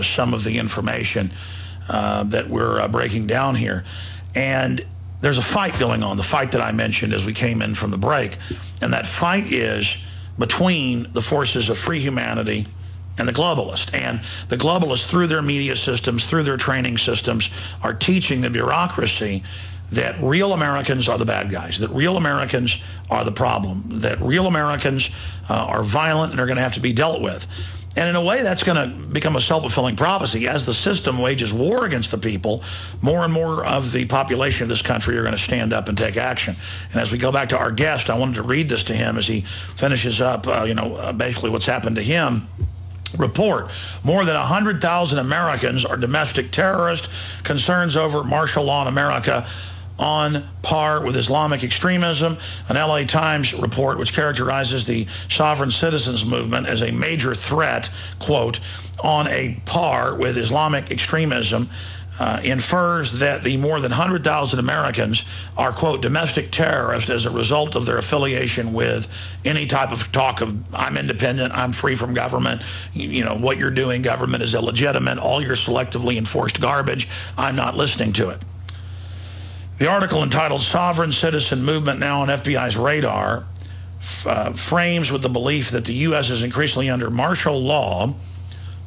some of the information that we're breaking down here. And there's a fight going on, the fight that I mentioned as we came in from the break. And that fight is between the forces of free humanity and the globalists. And the globalists, through their media systems, through their training systems, are teaching the bureaucracy that real Americans are the bad guys, that real Americans are the problem, that real Americans are violent and are going to have to be dealt with. And in a way, that's going to become a self-fulfilling prophecy. As the system wages war against the people, more and more of the population of this country are going to stand up and take action. And as we go back to our guest, I wanted to read this to him as he finishes up, basically what's happened to him. Report, more than 100,000 Americans are domestic terrorists. Concerns over martial law in America on par with Islamic extremism. An LA Times report, which characterizes the sovereign citizens movement as a major threat, quote, on a par with Islamic extremism, infers that the more than 100,000 Americans are, quote, domestic terrorists as a result of their affiliation with any type of talk of, I'm independent, I'm free from government, what you're doing, government is illegitimate, all your selectively enforced garbage, I'm not listening to it. The article entitled Sovereign Citizen Movement Now on FBI's Radar frames with the belief that the U.S. is increasingly under martial law,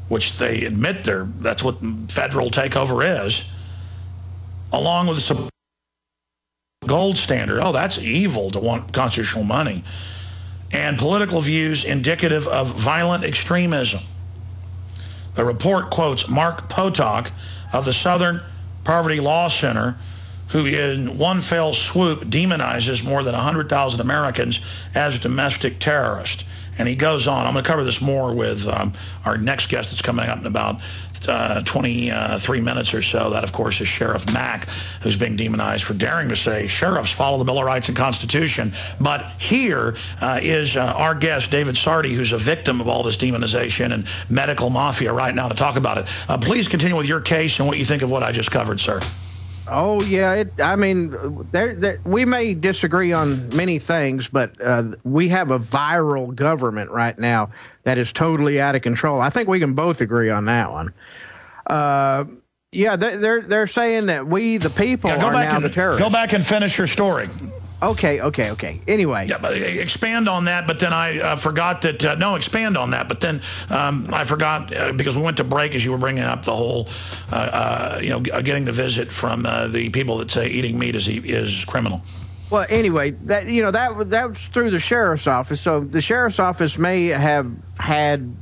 which they admit that's what federal takeover is, along with some gold standard. Oh, that's evil to want constitutional money. And political views indicative of violent extremism. The report quotes Mark Potok of the Southern Poverty Law Center, who in one fell swoop demonizes more than 100,000 Americans as domestic terrorists. And he goes on. I'm going to cover this more with our next guest that's coming up in about 23 minutes or so. That, of course, is Sheriff Mack, who's being demonized for daring to say sheriffs follow the Bill of Rights and Constitution. But here is our guest, David Sarti, who's a victim of all this demonization and medical mafia right now, to talk about it. Please continue with your case and what you think of what I just covered, sir. Oh, yeah. We may disagree on many things, but we have a viral government right now that is totally out of control. I think we can both agree on that one. They're saying that we, the people, are now the terrorists. Go back and finish your story. Okay. Anyway. Yeah, but expand on that, but then I forgot that, no, expand on that, but then I forgot, because we went to break as you were bringing up the whole, getting the visit from the people that say eating meat is criminal. Well, anyway, that was through the sheriff's office, so the sheriff's office may have had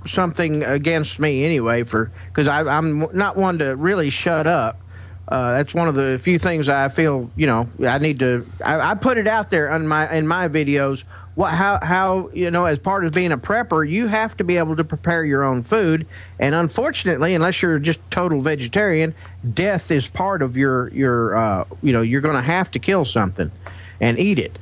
something against me anyway, because I'm not one to really shut up. That's one of the few things I feel, I need to. I put it out there in my videos. How as part of being a prepper, you have to be able to prepare your own food. And unfortunately, unless you're just total vegetarian, death is part of your you're going to have to kill something and eat it.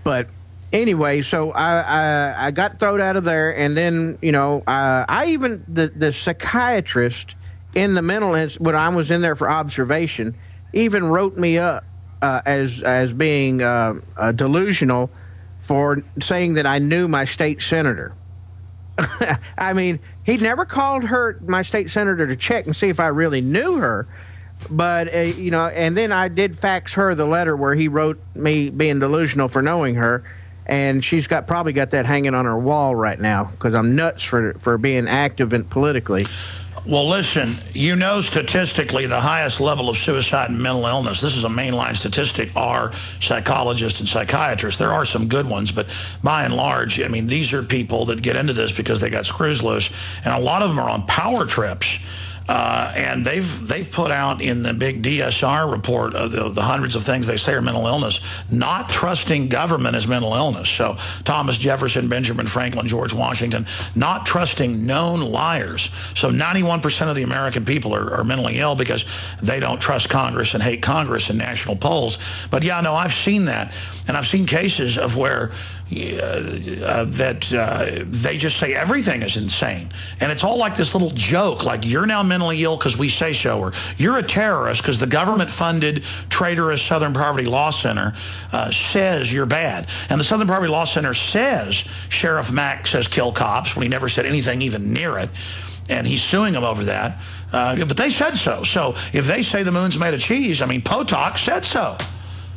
But anyway, so I got thrown out of there, and then I even the psychiatrist in the mental when I was in there for observation, even wrote me up as being delusional for saying that I knew my state senator. I mean, he never called my state senator to check and see if I really knew her. But, and then I did fax her the letter where he wrote me being delusional for knowing her. And she's probably got that hanging on her wall right now because I'm nuts for being active and politically. Well, listen, statistically the highest level of suicide and mental illness, this is a mainline statistic, are psychologists and psychiatrists. There are some good ones, but by and large, I mean, these are people that get into this because they got screws loose, and a lot of them are on power trips. And they've put out in the big DSR report of the hundreds of things they say are mental illness, not trusting government as mental illness. So Thomas Jefferson, Benjamin Franklin, George Washington, not trusting known liars. So 91% of the American people are mentally ill because they don't trust Congress and hate Congress in national polls. But yeah, no, I've seen that. And I've seen cases of where they just say everything is insane. And it's all like this little joke, like you're now mentally ill because we say so, or you're a terrorist because the government-funded traitorous Southern Poverty Law Center says you're bad. And the Southern Poverty Law Center says Sheriff Mack says kill cops when he never said anything even near it. and he's suing them over that. But they said so. So if they say the moon's made of cheese, I mean, Potok said so.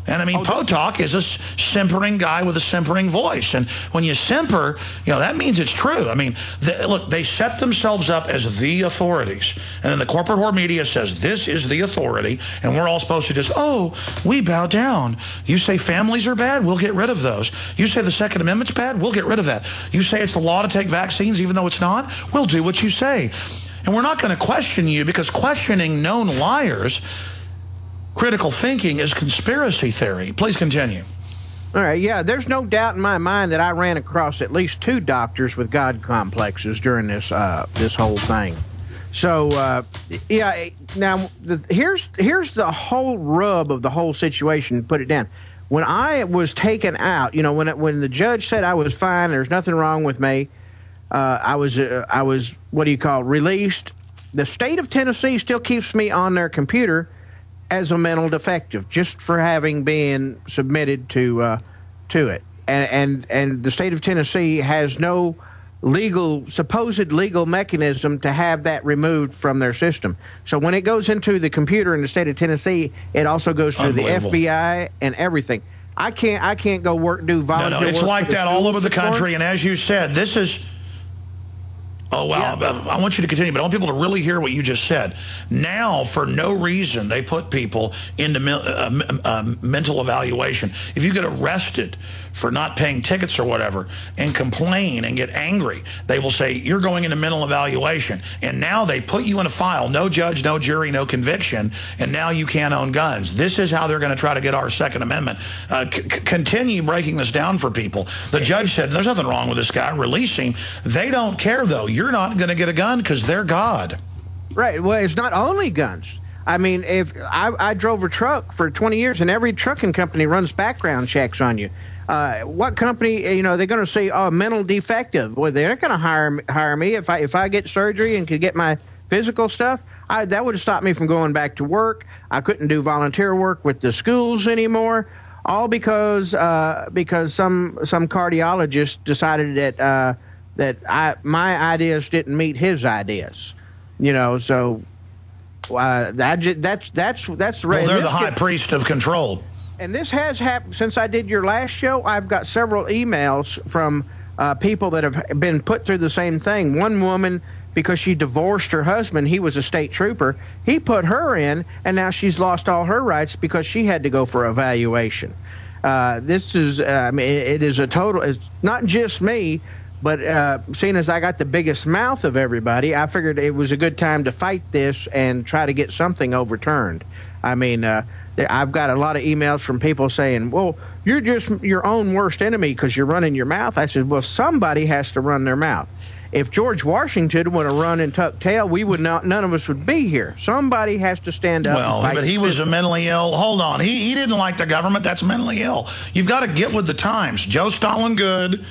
And I mean, Potok is a simpering guy with a simpering voice. And when you simper, you know, that means it's true. I mean, look, they set themselves up as the authorities. And then the corporate whore media says, this is the authority. And we're all supposed to just, oh, we bow down. You say families are bad, we'll get rid of those. You say the Second Amendment's bad, we'll get rid of that. You say it's the law to take vaccines even though it's not, we'll do what you say. And we're not going to question you, because questioning known liars, critical thinking, is conspiracy theory. Please continue. All right, yeah, there's no doubt in my mind that I ran across at least 2 doctors with God complexes during this this whole thing. So, yeah, now here's the whole rub of the whole situation. Put it down. When I was taken out, you know, when the judge said I was fine, there's nothing wrong with me, I was what do you call, released. The state of Tennessee still keeps me on their computer as a mental defective, just for having been submitted to it, and the state of Tennessee has no supposed legal mechanism to have that removed from their system. So when it goes into the computer in the state of Tennessee, it also goes to the FBI and everything. I can't go do volunteer work. No, it's like that all over the country. And as you said, this is. Oh, well, yeah. I want you to continue, but I want people to really hear what you just said. Now, for no reason, they put people into mental evaluation. If you get arrested for not paying tickets or whatever and complain and get angry, they will say, you're going into mental evaluation. And now they put you in a file, no judge, no jury, no conviction, and now you can't own guns. This is how they're going to try to get our Second Amendment. Continue breaking this down for people. The judge said, there's nothing wrong with this guy, release him. They don't care, though. You're not going to get a gun because they're God. Right. Well, it's not only guns. I mean, if I drove a truck for 20 years, and every trucking company runs background checks on you. What company, you know, they're going to say, oh, mental defective. Well, they're not going to hire me if I get surgery and could get my physical stuff. That would have stopped me from going back to work. I couldn't do volunteer work with the schools anymore, all because some cardiologist decided that my ideas didn't meet his ideas. You know, so that's the well, they're the high priest of control. And this has happened since I did your last show. I've got several emails from people that have been put through the same thing. One woman, because she divorced her husband, he was a state trooper, he put her in, and now she's lost all her rights because she had to go for evaluation. This is, I mean, it is a total, it's not just me, but seeing as I got the biggest mouth of everybody, I figured it was a good time to fight this and try to get something overturned. I mean, I've got a lot of emails from people saying, well, you're just your own worst enemy because you're running your mouth. I said, well, somebody has to run their mouth. If George Washington would have run and tucked tail, we would not. None of us would be here. Somebody has to stand up. Well, but he was mentally ill. Hold on. He didn't like the government. That's mentally ill. You've got to get with the times. Joe Stalin, good.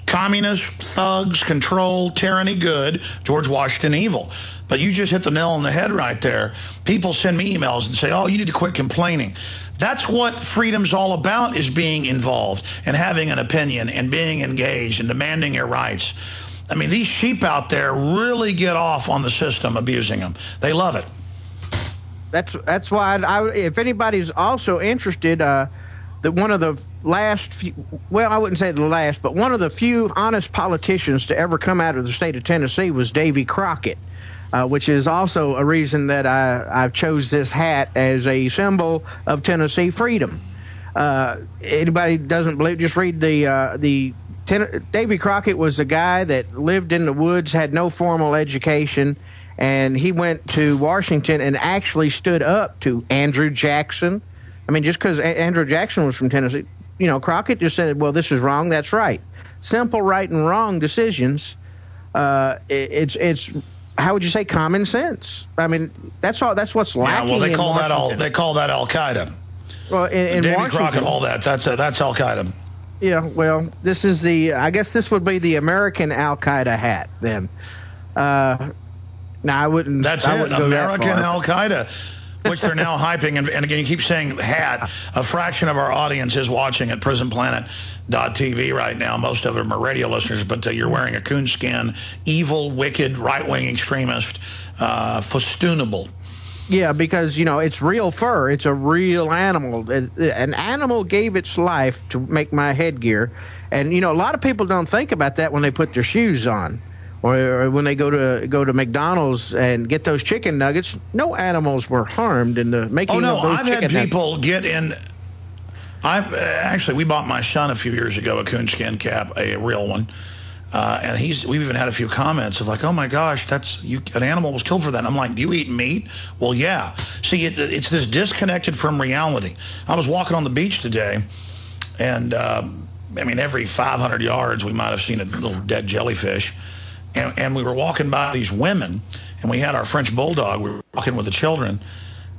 Communist, thugs, control, tyranny, good. George Washington, evil. But you just hit the nail on the head right there. People send me emails and say, oh, you need to quit complaining. That's what freedom's all about, is being involved and having an opinion and being engaged and demanding your rights. I mean, these sheep out there really get off on the system abusing them. They love it. That's why, if anybody's also interested, that one of the last few, well, I wouldn't say the last, but one of the few honest politicians to ever come out of the state of Tennessee was Davy Crockett, which is also a reason that I chose this hat as a symbol of Tennessee freedom. Anybody doesn't believe, just read Davy Crockett was a guy that lived in the woods, had no formal education, and he went to Washington and actually stood up to Andrew Jackson. I mean, just because Andrew Jackson was from Tennessee, you know, Crockett just said, well, this is wrong, that's right. Simple right and wrong decisions. It's how would you say, common sense? I mean, that's all. That's what's lacking. Yeah, well, they call that Al Qaeda. Well, in Davy Crockett, all that. That's Al Qaeda. Yeah. Well, this is I guess this would be the American Al Qaeda hat then. No, I wouldn't. That's it. American Al Qaeda. which they're now hyping. And again, you keep saying hat. A fraction of our audience is watching at Prisonplanet.tv right now. Most of them are radio listeners, but you're wearing a coonskin, evil, wicked, right-wing extremist, festoonable. Yeah, because, you know, it's real fur. It's a real animal. An animal gave its life to make my headgear. And, you know, a lot of people don't think about that when they put their shoes on. Or when they go to McDonald's and get those chicken nuggets. No animals were harmed in the making of those chicken nuggets. I've had people get in. Actually, we bought my son a few years ago a coonskin cap, a real one. And we've even had a few comments of like, oh my gosh, an animal was killed for that. And I'm like, do you eat meat? Well, yeah. See, it's this disconnected from reality. I was walking on the beach today, and I mean, every 500 yards we might have seen a little dead jellyfish. And we were walking by these women, and we had our French bulldog. We were walking with the children.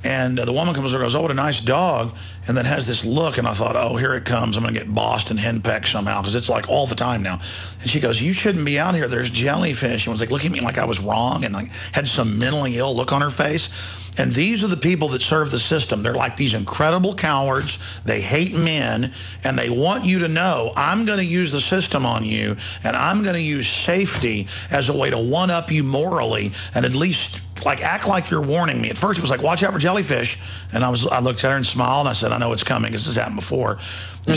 And the woman comes over and goes, oh, what a nice dog. And then has this look, and I thought, oh, here it comes. I'm going to get bossed and henpecked somehow, because it's like all the time now. And she goes, you shouldn't be out here. There's jellyfish. And was like looking at me like I was wrong, and like had some mentally ill look on her face. And these are the people that serve the system. They're like these incredible cowards. They hate men, and they want you to know, I'm going to use the system on you, and I'm going to use safety as a way to one-up you morally, and at least like act like you're warning me. At first it was like, watch out for jellyfish. And I looked at her and smiled, and I said, I know it's coming. This has happened before. And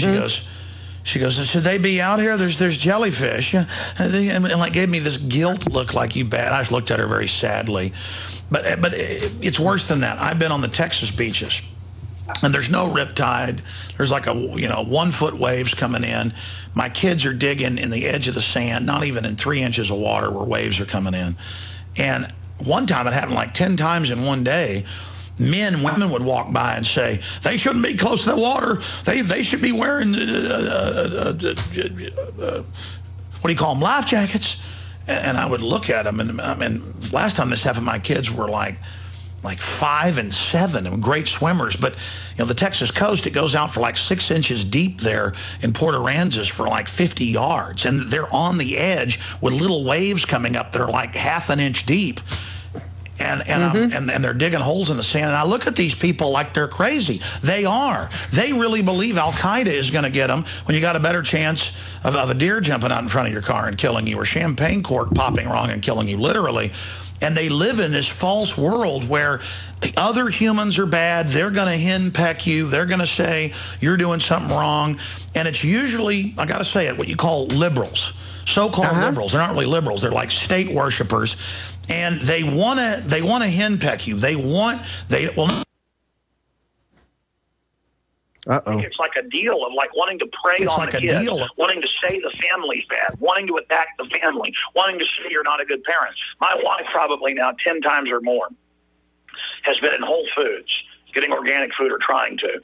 she goes, should they be out here? There's jellyfish. And like gave me this guilt look like, you bad. I just looked at her very sadly. But it's worse than that. I've been on the Texas beaches, and there's no riptide. There's like 1 foot waves coming in. My kids are digging in the edge of the sand, not even in 3 inches of water where waves are coming in. And one time it happened like 10 times in one day. Men, women would walk by and say, they shouldn't be close to the water. They should be wearing, what do you call them, life jackets. And I would look at them, and I mean, last time this happened, my kids were like 5 and 7 and great swimmers. But, you know, the Texas coast, it goes out for like 6 inches deep there in Port Aransas for like 50 yards. And they're on the edge with little waves coming up that are like half an inch deep. And they're digging holes in the sand. And I look at these people like they're crazy. They are. They really believe Al-Qaeda is going to get them when you got a better chance of a deer jumping out in front of your car and killing you, or champagne cork popping wrong and killing you, literally. And they live in this false world where other humans are bad. They're going to henpeck you. They're going to say you're doing something wrong. And it's usually, I got to say it, what you call liberals. So-called liberals. They're not really liberals. They're like state worshipers. And they want to henpeck you. It's like a deal of like wanting to prey on the kids, wanting to say the family's bad, wanting to attack the family, wanting to say you're not a good parent. My wife probably now 10 times or more has been in Whole Foods getting organic food, or trying to,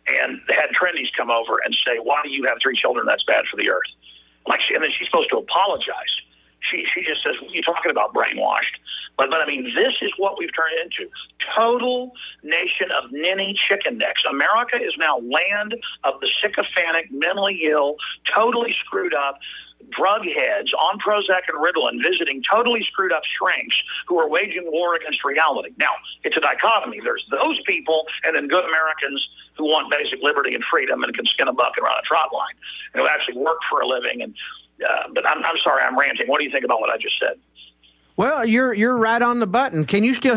and had trendies come over and say, why do you have 3 children? That's bad for the earth. And then she's supposed to apologize. She just says, what are you talking about, brainwashed? But I mean, this is what we've turned into. Total nation of ninny chicken necks. America is now land of the sycophantic, mentally ill, totally screwed up drug heads on Prozac and Ritalin visiting totally screwed up shrinks who are waging war against reality. Now, it's a dichotomy. There's those people, and then good Americans who want basic liberty and freedom and can skin a buck and run a trot line, and who actually work for a living. And but I'm sorry, I'm ranting. What do you think about what I just said? Well, you're right on the button. Can you still